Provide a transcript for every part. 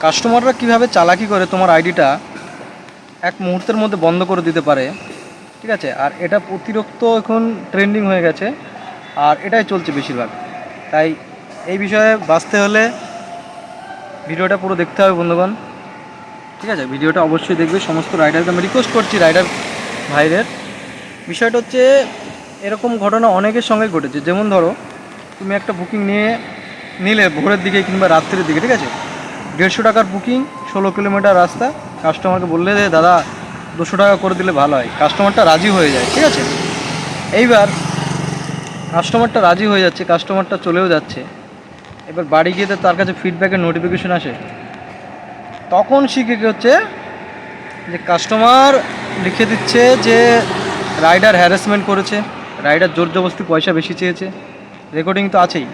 কাস্টমাররা কীভাবে চালাকি করে তোমার আইডিটা এক মুহূর্তের মধ্যে বন্ধ করে দিতে পারে, ঠিক আছে। আর এটা অতিরিক্ত এখন ট্রেন্ডিং হয়ে গেছে, আর এটাই চলছে বেশিরভাগ। তাই এই বিষয়ে বাঁচতে হলে ভিডিওটা পুরো দেখতে হবে বন্ধুগণ, ঠিক আছে। ভিডিওটা অবশ্যই দেখবে। সমস্ত রাইডারকে আমি রিকোয়েস্ট করছি, রাইডার ভাইদের। বিষয়টা হচ্ছে এরকম ঘটনা অনেকের সঙ্গে ঘটেছে। যেমন ধরো তুমি একটা বুকিং নিলে ভোরের দিকে কিংবা রাত্রির দিকে, ঠিক আছে। 150 টাকার বুকিং, 16 কিলোমিটার রাস্তা। কাস্টমারকে বললে যে দাদা 200 টাকা করে দিলে ভালো হয়, কাস্টমারটা রাজি হয়ে যায়, ঠিক আছে। এইবার কাস্টমারটা রাজি হয়ে যাচ্ছে, কাস্টমারটা চলেও যাচ্ছে। এবার বাড়ি গিয়ে তার কাছে ফিডব্যাকের নোটিফিকেশন আসে। তখন শিখে কী হচ্ছে যে কাস্টমার লিখে দিচ্ছে যে রাইডার হ্যারাসমেন্ট করেছে, রাইডার জোর জবরদস্তি পয়সা বেশি চেয়েছে। রেকর্ডিং তো আছেই।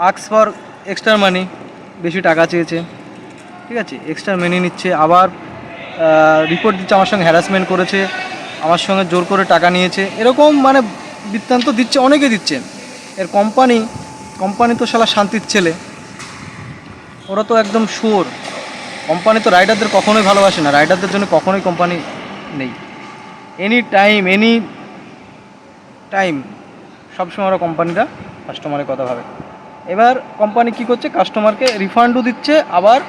আক্স ফর এক্সট্রা মানি, বেশি টাকা চেয়েছে, ঠিক আছে। এক্সট্রা মানি নিচ্ছে, আবার রিপোর্ট দিচ্ছে আমার সঙ্গে হ্যারাসমেন্ট করেছে, আমার সঙ্গে জোর করে টাকা নিয়েছে। এরকম মানে বৃত্তান্ত দিচ্ছে, অনেকে দিচ্ছে। এর কোম্পানি তো শালা শান্তির ছেলে, ওরা তো একদম শুয়োর। কোম্পানি তো রাইডারদের কখনোই ভালোবাসে না, রাইডারদের জন্য কখনোই কোম্পানি নেই। এনি টাইম সবসময় ওরা কোম্পানিরা কাস্টমারের কথা ভাবে। এবার কোম্পানি কী করছে, কাস্টমারকে রিফান্ডও দিচ্ছে, আবার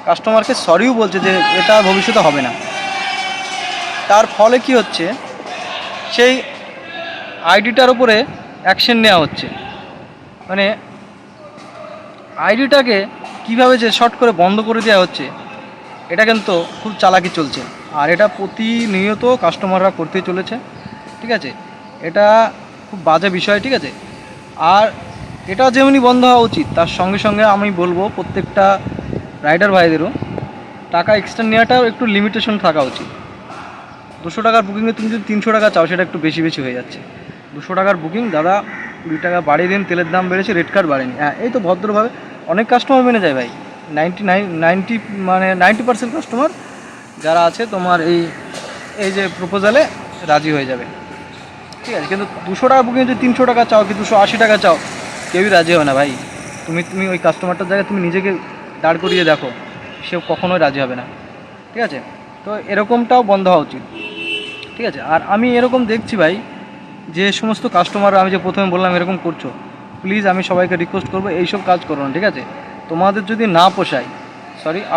কাস্টমারকে সরিও বলছে যে এটা ভবিষ্যতে হবে না। তার ফলে কি হচ্ছে, সেই আইডিটার উপরে অ্যাকশন নেওয়া হচ্ছে। মানে আইডিটাকে কীভাবে যে শর্ট করে বন্ধ করে দেওয়া হচ্ছে, এটা কিন্তু খুব চালাকি চলছে। আর এটা প্রতিনিয়ত কাস্টমাররা করতেই চলেছে, ঠিক আছে। এটা খুব বাজে বিষয়, ঠিক আছে। আর এটা যেমনি বন্ধ হওয়া উচিত, তার সঙ্গে সঙ্গে আমি বলবো প্রত্যেকটা রাইডার ভাইদেরও টাকা এক্সট্রা নেওয়াটাও একটু লিমিটেশন থাকা উচিত। 200 টাকার বুকিংয়ে তুমি যদি 300 টাকা চাও, সেটা একটু বেশি বেশি হয়ে যাচ্ছে। 200 টাকার বুকিং, দাদা 20 টাকা বাড়িয়ে দিন, তেলের দাম বেড়েছে, রেড কার্ড বাড়েনি। হ্যাঁ, এই তো ভদ্রভাবে অনেক কাস্টমার মেনে যায় ভাই। 90% কাস্টমার যারা আছে তোমার এই যে প্রপোজালে রাজি হয়ে যাবে, ঠিক আছে। কিন্তু 200 টাকা বুকিং যদি 300 টাকা চাও কি 280 টাকা চাও, কেউই রাজি হবে না ভাই। তুমি ওই কাস্টমারটার জায়গায় তুমি নিজেকে দাঁড় করিয়ে দেখো, সে কখনোই রাজি হবে না, ঠিক আছে। তো এরকমটাও বন্ধ হওয়া উচিত, ঠিক আছে। আর আমি এরকম দেখছি ভাই, যে সমস্ত কাস্টমার আমি যে প্রথমে বললাম এরকম করছো, প্লিজ আমি সবাইকে রিকোয়েস্ট করবো এইসব কাজ করো না, ঠিক আছে। তোমাদের যদি না পোষায়,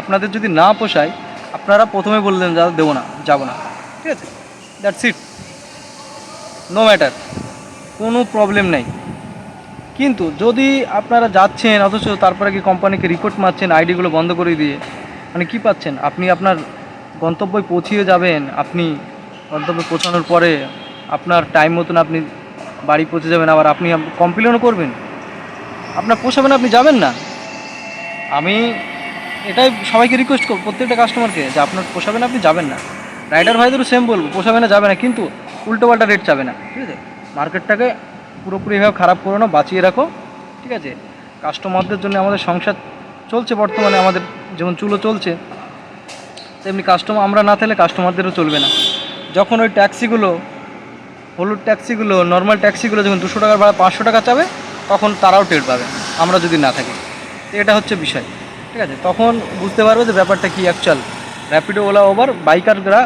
আপনাদের যদি না পোষায়, আপনারা প্রথমে বললেন যা দেবো না, যাবো না, ঠিক আছে। দ্যাটস ইট, নো ম্যাটার, কোনো প্রবলেম নেই। কিন্তু যদি আপনারা যাচ্ছেন অথচ তারপরে কি কোম্পানিকে রিপোর্ট মারছেন আইডিগুলো বন্ধ করে দিয়ে, মানে কী পাচ্ছেন আপনি? আপনার গন্তব্যে পৌঁছিয়ে যাবেন, আপনি গন্তব্যে পৌঁছানোর পরে আপনার টাইম মতন আপনি বাড়ি পৌঁছে যাবেন, আবার আপনি কমপ্লেনও করবেন, আপনার পোষাবে না, আপনি যাবেন না। আমি এটাই সবাইকে রিকোয়েস্ট করব, প্রত্যেকটা কাস্টমারকে, যে আপনার পোষাবে না, আপনি যাবেন না। রাইডার ভাইদেরও সেম বলবো, পোষাবে না, যাবে না, কিন্তু উল্টোপাল্টা রেট চাবে না, ঠিক আছে। মার্কেটটাকে পুরোপুরি এভাবে খারাপ করো না, বাঁচিয়ে রাখো, ঠিক আছে। কাস্টমারদের জন্য আমাদের সংসার চলছে বর্তমানে, আমাদের যেমন চুলো চলছে, তেমনি কাস্টমার আমরা না থাকলে কাস্টমারদেরও চলবে না। যখন ওই ট্যাক্সিগুলো, হলুদ ট্যাক্সিগুলো, নর্মাল ট্যাক্সিগুলো যখন 200 টাকার ভাড়া 500 টাকা চাবে, তখন তারাও টের পাবে আমরা যদি না থাকি। তো এটা হচ্ছে বিষয়, ঠিক আছে। তখন বুঝতে পারবে যে ব্যাপারটা কী অ্যাকচুয়াল। র্যাপিডো, ওলা, ওবার বাইকাররা